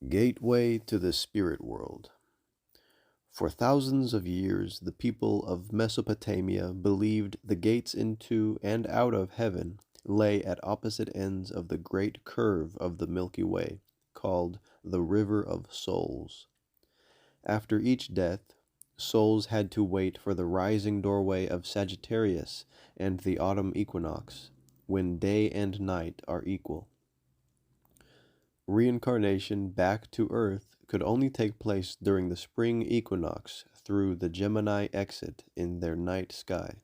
Gateway to the Spirit World. For thousands of years, the people of Mesopotamia believed the gates into and out of heaven lay at opposite ends of the great curve of the Milky Way, called the River of Souls. After each death, souls had to wait for the rising doorway of Sagittarius and the autumn equinox, when day and night are equal. Reincarnation back to Earth could only take place during the spring equinox through the Gemini exit in their night sky.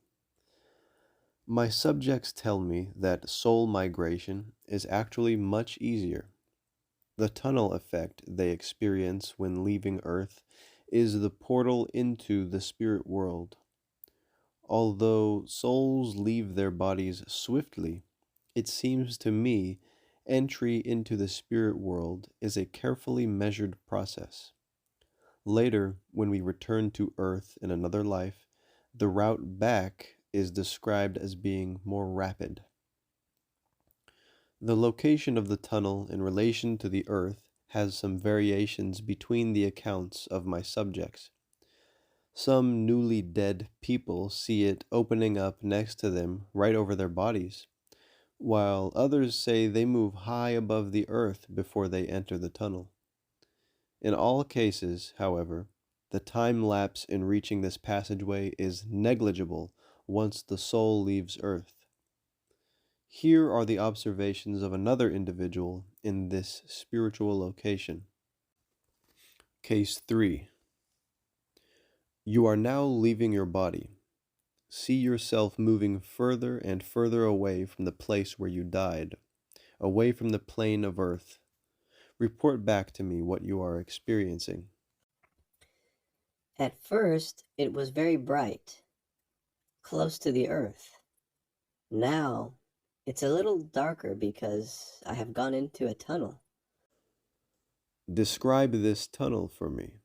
My subjects tell me that soul migration is actually much easier. The tunnel effect they experience when leaving Earth is the portal into the spirit world. Although souls leave their bodies swiftly, it seems to me entry into the spirit world is a carefully measured process. Later, when we return to Earth in another life, the route back is described as being more rapid. The location of the tunnel in relation to the Earth has some variations between the accounts of my subjects. Some newly dead people see it opening up next to them right over their bodies, while others say they move high above the earth before they enter the tunnel. In all cases, however, the time lapse in reaching this passageway is negligible once the soul leaves Earth. Here are the observations of another individual in this spiritual location. Case 3. You are now leaving your body. See yourself moving further and further away from the place where you died, away from the plane of Earth. Report back to me what you are experiencing. At first, it was very bright, close to the earth. Now, it's a little darker because I have gone into a tunnel. Describe this tunnel for me.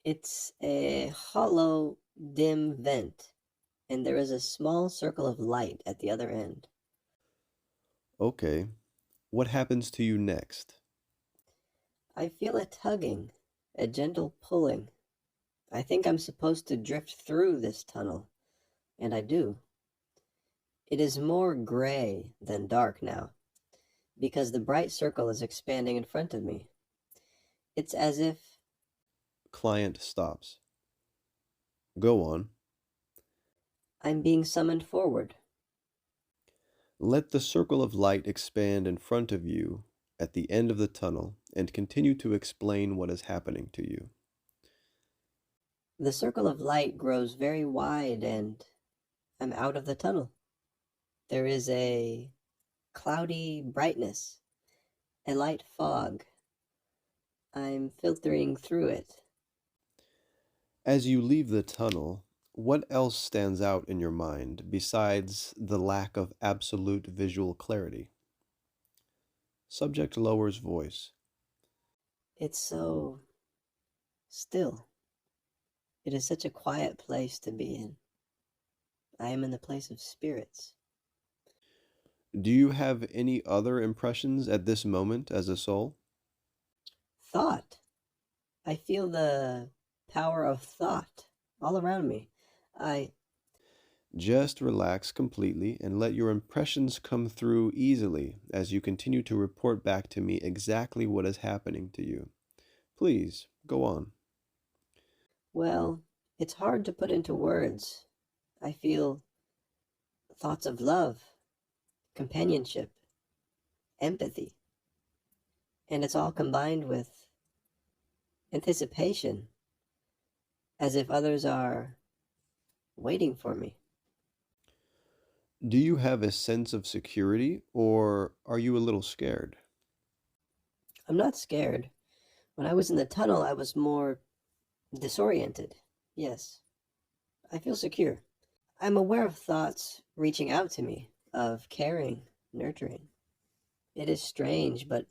It's a hollow, dim vent, and there is a small circle of light at the other end. Okay, what happens to you next? I feel a tugging, a gentle pulling. I think I'm supposed to drift through this tunnel, and I do. It is more gray than dark now, because the bright circle is expanding in front of me. It's as if Client stops. Go on. I'm being summoned forward. Let the circle of light expand in front of you at the end of the tunnel and continue to explain what is happening to you. The circle of light grows very wide and I'm out of the tunnel. There is a cloudy brightness, a light fog. I'm filtering through it. As you leave the tunnel, what else stands out in your mind besides the lack of absolute visual clarity? Subject lowers voice. It's so still. It is such a quiet place to be in. I am in the place of spirits. Do you have any other impressions at this moment as a soul? Thought. I feel the power of thought all around me. I Just relax completely and let your impressions come through easily as you continue to report back to me exactly what is happening to you. Please, go on. Well, it's hard to put into words. I feel thoughts of love, companionship, empathy, and it's all combined with anticipation, as if others are waiting for me. Do you have a sense of security or are you a little scared? I'm not scared. When I was in the tunnel, I was more disoriented. Yes, I feel secure. I'm aware of thoughts reaching out to me, of caring, nurturing. It is strange, but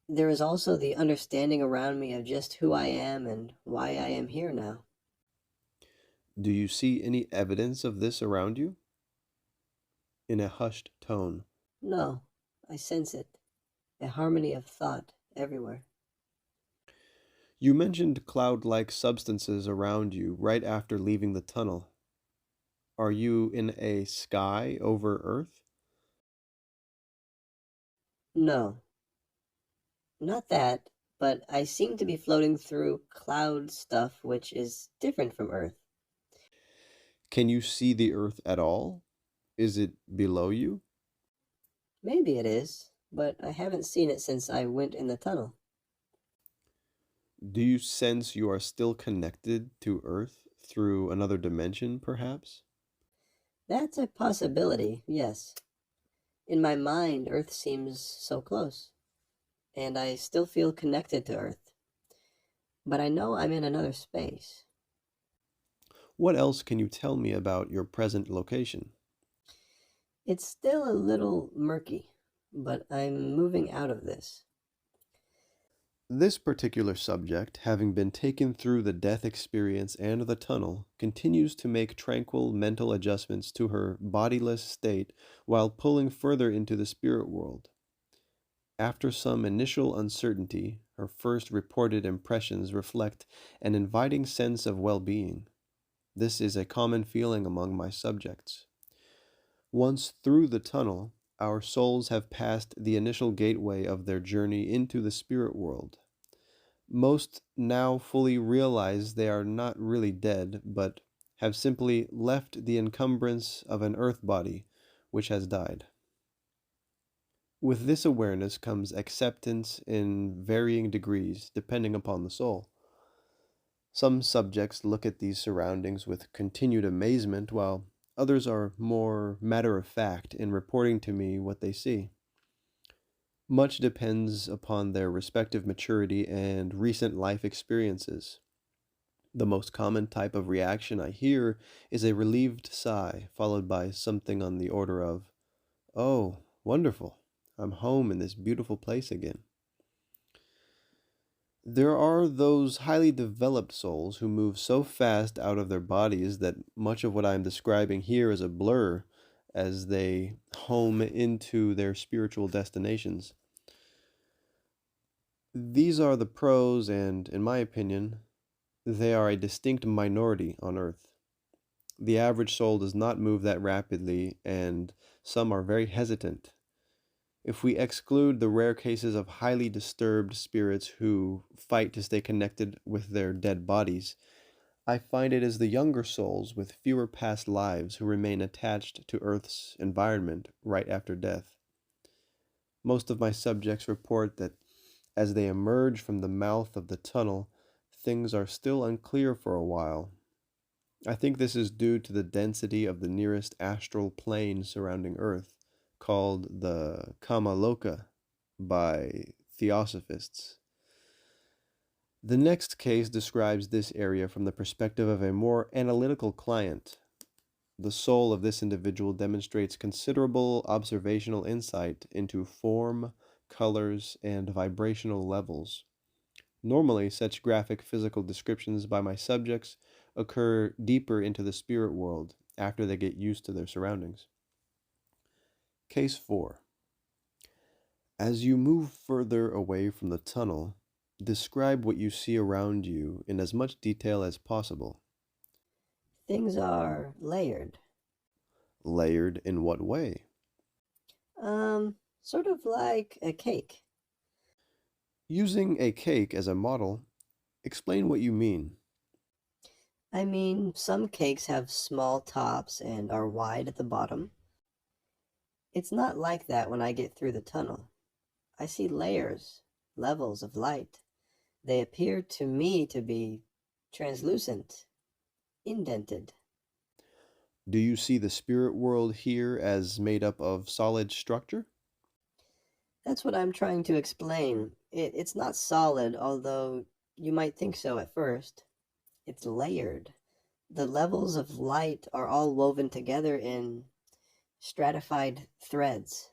there is also the understanding around me of just who I am and why I am here now. Do you see any evidence of this around you? In a hushed tone. No, I sense it, a harmony of thought, everywhere. You mentioned cloud-like substances around you right after leaving the tunnel. Are you in a sky over Earth? No, not that, but I seem to be floating through cloud stuff which is different from Earth. Can you see the Earth at all? Is it below you? Maybe it is, but I haven't seen it since I went in the tunnel. Do you sense you are still connected to Earth through another dimension, perhaps? That's a possibility, yes. In my mind, Earth seems so close, and I still feel connected to Earth, but I know I'm in another space. What else can you tell me about your present location? It's still a little murky, but I'm moving out of this. This particular subject, having been taken through the death experience and the tunnel, continues to make tranquil mental adjustments to her bodiless state while pulling further into the spirit world. After some initial uncertainty, her first reported impressions reflect an inviting sense of well being. This is a common feeling among my subjects. Once through the tunnel, our souls have passed the initial gateway of their journey into the spirit world. Most now fully realize they are not really dead, but have simply left the encumbrance of an earth body which has died. With this awareness comes acceptance in varying degrees depending upon the soul. Some subjects look at these surroundings with continued amazement, while others are more matter of fact in reporting to me what they see. Much depends upon their respective maturity and recent life experiences. The most common type of reaction I hear is a relieved sigh, followed by something on the order of, "Oh, wonderful. I'm home in this beautiful place again." There are those highly developed souls who move so fast out of their bodies that much of what I am describing here is a blur as they home into their spiritual destinations. These are the pros, and in my opinion, they are a distinct minority on Earth. The average soul does not move that rapidly, and some are very hesitant. If we exclude the rare cases of highly disturbed spirits who fight to stay connected with their dead bodies, I find it is the younger souls with fewer past lives who remain attached to Earth's environment right after death. Most of my subjects report that as they emerge from the mouth of the tunnel, things are still unclear for a while. I think this is due to the density of the nearest astral plane surrounding Earth, called the Kamaloka by theosophists. The next case describes this area from the perspective of a more analytical client. The soul of this individual demonstrates considerable observational insight into form, colors, and vibrational levels. Normally, such graphic physical descriptions by my subjects occur deeper into the spirit world after they get used to their surroundings. Case 4. As you move further away from the tunnel, describe what you see around you in as much detail as possible. Things are layered. Layered in what way? Sort of like a cake. Using a cake as a model, explain what you mean. I mean, some cakes have small tops and are wide at the bottom. It's not like that when I get through the tunnel. I see layers, levels of light. They appear to me to be translucent, indented. Do you see the spirit world here as made up of solid structure? That's what I'm trying to explain. It's not solid, although you might think so at first. It's layered. The levels of light are all woven together in stratified threads.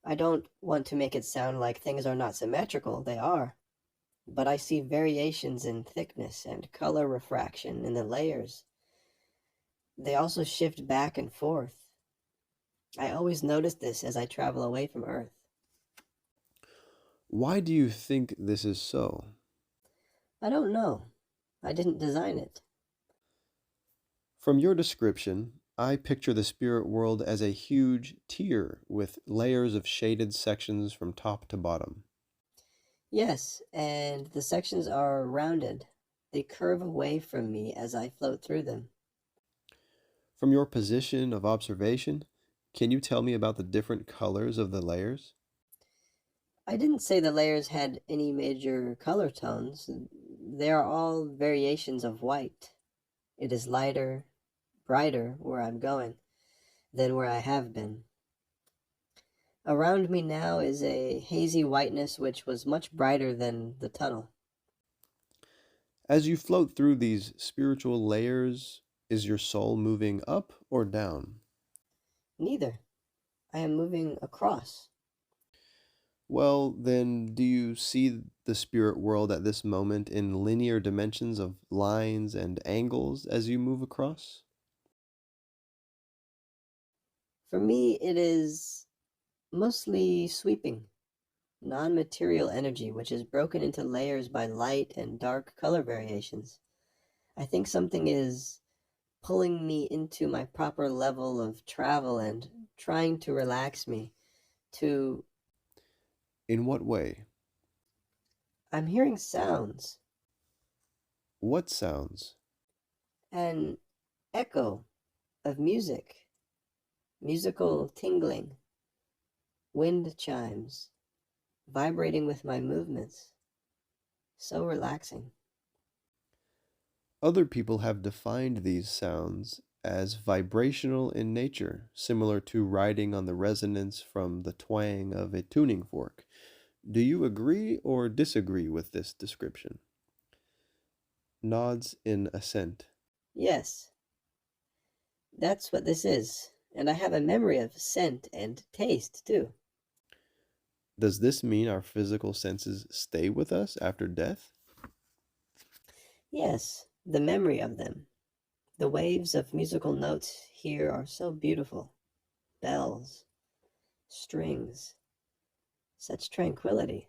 I don't want to make it sound like things are not symmetrical, they are. But I see variations in thickness and color refraction in the layers. They also shift back and forth. I always notice this as I travel away from Earth. Why do you think this is so? I don't know. I didn't design it. From your description, I picture the spirit world as a huge tier with layers of shaded sections from top to bottom. Yes, and the sections are rounded. They curve away from me as I float through them. From your position of observation, can you tell me about the different colors of the layers? I didn't say the layers had any major color tones. They are all variations of white. It is lighter, brighter where I'm going than where I have been. Around me now is a hazy whiteness which was much brighter than the tunnel. As you float through these spiritual layers, is your soul moving up or down? Neither. I am moving across. Well, then, do you see the spirit world at this moment in linear dimensions of lines and angles as you move across? For me, it is mostly sweeping, non material energy which is broken into layers by light and dark color variations. I think something is pulling me into my proper level of travel and trying to relax me. To In what way? I'm hearing sounds, What sounds? an echo of music, musical tingling, wind chimes, vibrating with my movements. So relaxing. Other people have defined these sounds as vibrational in nature, similar to riding on the resonance from the twang of a tuning fork. Do you agree or disagree with this description? Nods in assent. Yes, that's what this is. And I have a memory of scent and taste too. Does this mean our physical senses stay with us after death? Yes, the memory of them. The waves of musical notes here are so beautiful. Bells, strings, such tranquility.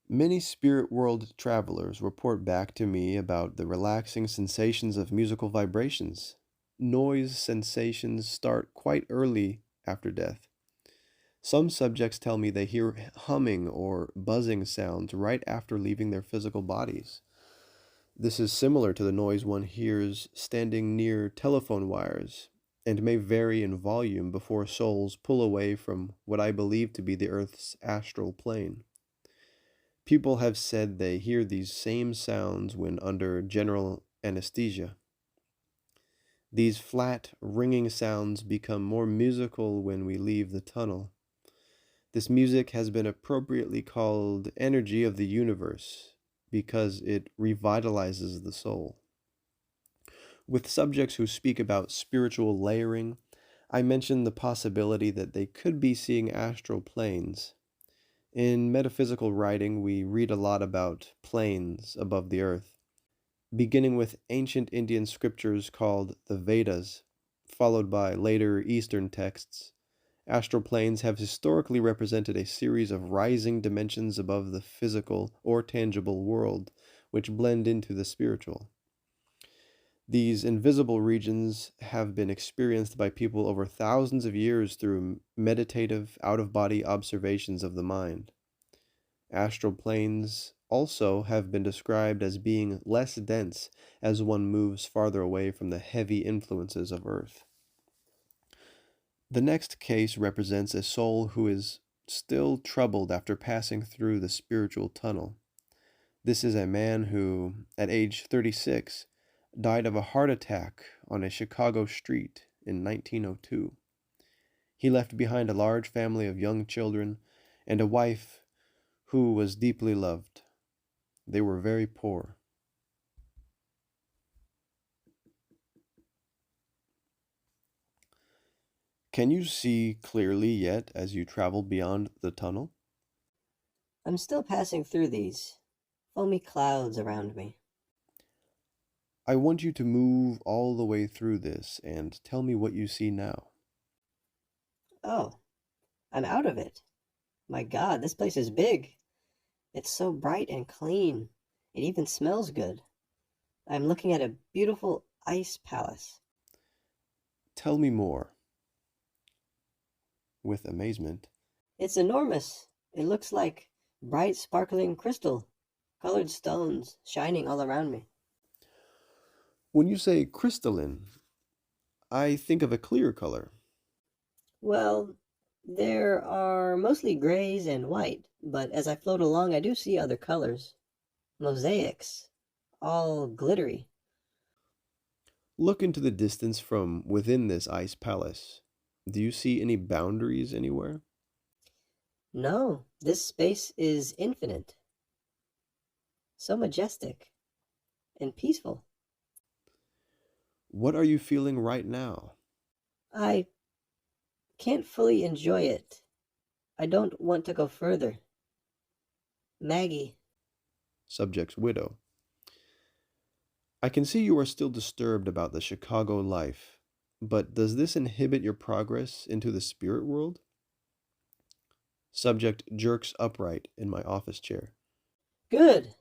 Many spirit world travelers report back to me about the relaxing sensations of musical vibrations. Noise sensations start quite early after death. Some subjects tell me they hear humming or buzzing sounds right after leaving their physical bodies. This is similar to the noise one hears standing near telephone wires and may vary in volume before souls pull away from what I believe to be the Earth's astral plane. People have said they hear these same sounds when under general anesthesia. These flat, ringing sounds become more musical when we leave the tunnel. This music has been appropriately called energy of the universe because it revitalizes the soul. With subjects who speak about spiritual layering, I mentioned the possibility that they could be seeing astral planes. In metaphysical writing, we read a lot about planes above the earth, beginning with ancient Indian scriptures called the Vedas, followed by later Eastern texts. Astral planes have historically represented a series of rising dimensions above the physical or tangible world, which blend into the spiritual. These invisible regions have been experienced by people over thousands of years through meditative, out of body observations of the mind. Astral planes also have been described as being less dense as one moves farther away from the heavy influences of Earth. The next case represents a soul who is still troubled after passing through the spiritual tunnel. This is a man who, at age 36, died of a heart attack on a Chicago street in 1902. He left behind a large family of young children and a wife who was deeply loved. They were very poor. Can you see clearly yet as you travel beyond the tunnel? I'm still passing through these foamy clouds around me. I want you to move all the way through this and tell me what you see now. Oh, I'm out of it. My God, this place is big. It's so bright and clean. It even smells good. I'm looking at a beautiful ice palace. Tell me more. With amazement. It's enormous. It looks like bright, sparkling crystal, colored stones shining all around me. When you say crystalline, I think of a clear color. Well, there are mostly grays and white, but as I float along, I do see other colors. Mosaics, all glittery. Look into the distance from within this ice palace. Do you see any boundaries anywhere? No, this space is infinite, so majestic and peaceful. What are you feeling right now? I can't fully enjoy it. I don't want to go further. Maggie, Subject's widow. I can see you are still disturbed about the Chicago life, but does this inhibit your progress into the spirit world? Subject jerks upright in my office chair. good.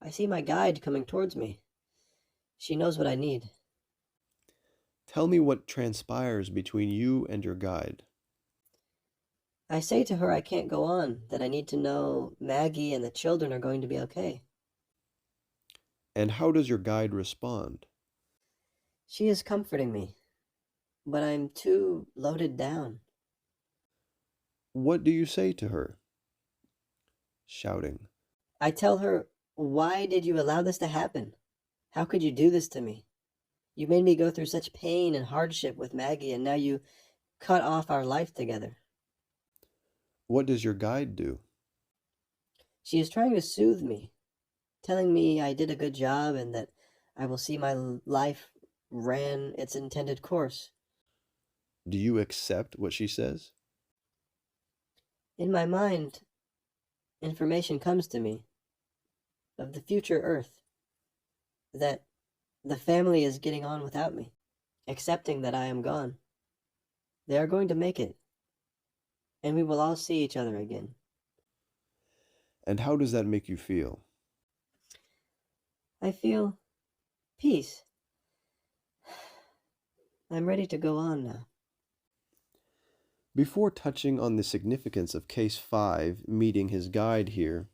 I see my guide coming towards me. She knows what I need. Tell me what transpires between you and your guide. I say to her I can't go on, that I need to know Maggie and the children are going to be okay. And how does your guide respond? She is comforting me, but I'm too loaded down. What do you say to her? Shouting. I tell her, why did you allow this to happen? How could you do this to me? You made me go through such pain and hardship with Maggie, and now you cut off our life together. What does your guide do? She is trying to soothe me, telling me I did a good job and that I will see my life ran its intended course. Do you accept what she says? In my mind, information comes to me of the future Earth, that the family is getting on without me, accepting that I am gone. They are going to make it, and we will all see each other again. And how does that make you feel? I feel peace. I'm ready to go on now. Before touching on the significance of Case 5 meeting his guide here,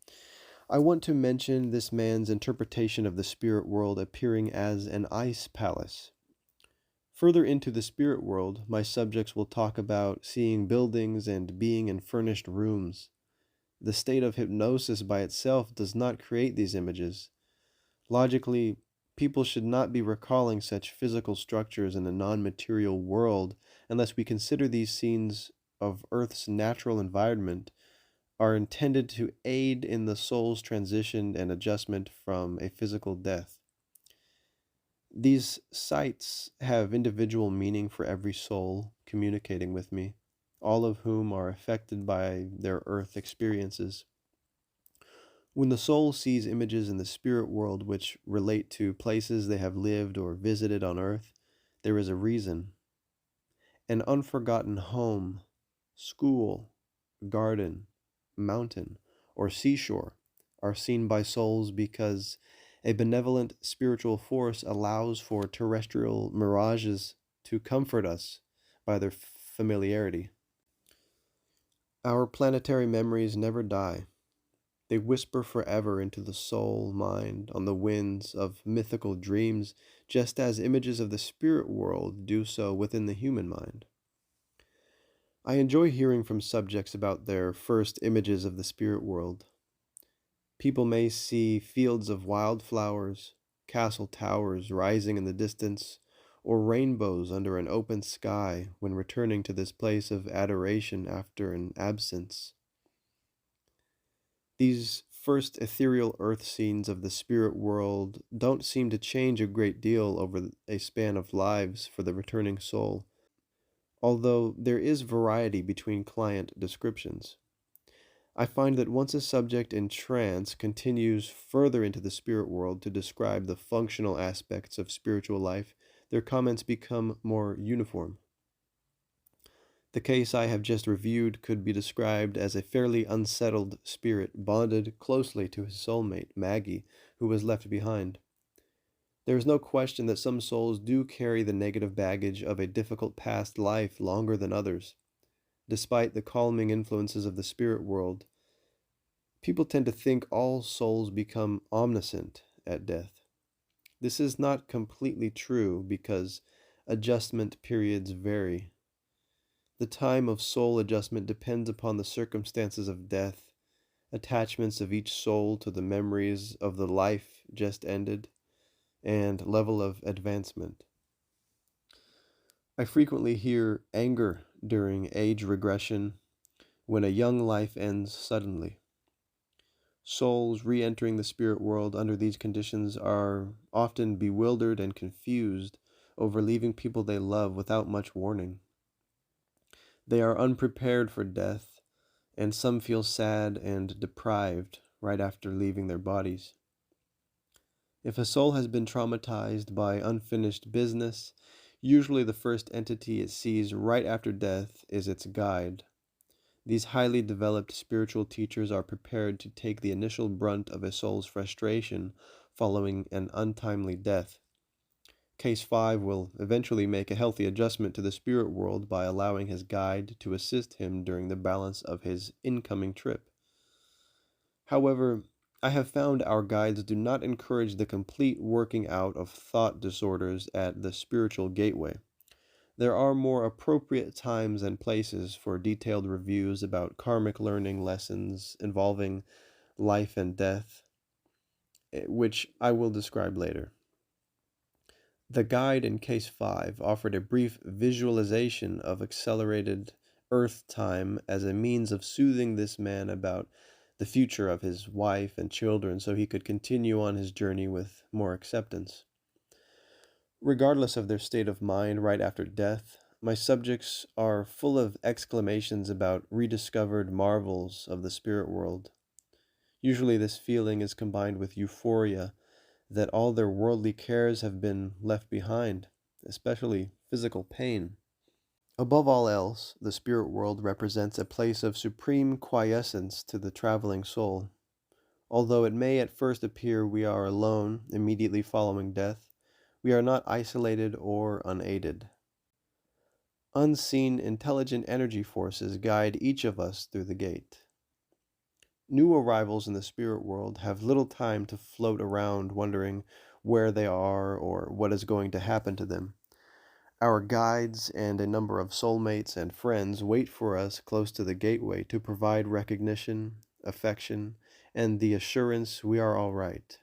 I want to mention this man's interpretation of the spirit world appearing as an ice palace. Further into the spirit world, my subjects will talk about seeing buildings and being in furnished rooms. The state of hypnosis by itself does not create these images. Logically, people should not be recalling such physical structures in a non-material world unless we consider these scenes of Earth's natural environment are intended to aid in the soul's transition and adjustment from a physical death. These sights have individual meaning for every soul communicating with me, all of whom are affected by their earth experiences. When the soul sees images in the spirit world which relate to places they have lived or visited on earth, there is a reason. An unforgotten home, school, garden, mountain, or seashore are seen by souls because a benevolent spiritual force allows for terrestrial mirages to comfort us by their familiarity. Our planetary memories never die. They whisper forever into the soul mind on the winds of mythical dreams, just as images of the spirit world do so within the human mind. I enjoy hearing from subjects about their first images of the spirit world. People may see fields of wildflowers, castle towers rising in the distance, or rainbows under an open sky when returning to this place of adoration after an absence. These first ethereal earth scenes of the spirit world don't seem to change a great deal over a span of lives for the returning soul, although there is variety between client descriptions. I find that once a subject in trance continues further into the spirit world to describe the functional aspects of spiritual life, their comments become more uniform. The case I have just reviewed could be described as a fairly unsettled spirit bonded closely to his soulmate, Maggie, who was left behind. There is no question that some souls do carry the negative baggage of a difficult past life longer than others. Despite the calming influences of the spirit world, people tend to think all souls become omniscient at death. This is not completely true because adjustment periods vary. The time of soul adjustment depends upon the circumstances of death, attachments of each soul to the memories of the life just ended, and level of advancement. I frequently hear anger during age regression when a young life ends suddenly. Souls re entering the spirit world under these conditions are often bewildered and confused over leaving people they love without much warning. They are unprepared for death, and some feel sad and deprived right after leaving their bodies. If a soul has been traumatized by unfinished business, usually the first entity it sees right after death is its guide. These highly developed spiritual teachers are prepared to take the initial brunt of a soul's frustration following an untimely death. Case 5 will eventually make a healthy adjustment to the spirit world by allowing his guide to assist him during the balance of his incoming trip. However, I have found our guides do not encourage the complete working out of thought disorders at the spiritual gateway. There are more appropriate times and places for detailed reviews about karmic learning lessons involving life and death, which I will describe later. The guide in Case 5 offered a brief visualization of accelerated Earth time as a means of soothing this man about the future of his wife and children so he could continue on his journey with more acceptance. Regardless of their state of mind right after death, my subjects are full of exclamations about rediscovered marvels of the spirit world. Usually, this feeling is combined with euphoria that all their worldly cares have been left behind, especially physical pain. Above all else, the spirit world represents a place of supreme quiescence to the traveling soul. Although it may at first appear we are alone immediately following death, we are not isolated or unaided. Unseen intelligent energy forces guide each of us through the gate. New arrivals in the spirit world have little time to float around wondering where they are or what is going to happen to them. Our guides and a number of soulmates and friends wait for us close to the gateway to provide recognition, affection, and the assurance we are all right.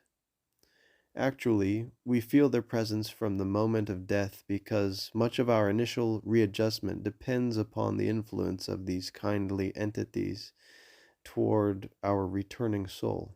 Actually, we feel their presence from the moment of death because much of our initial readjustment depends upon the influence of these kindly entities toward our returning soul.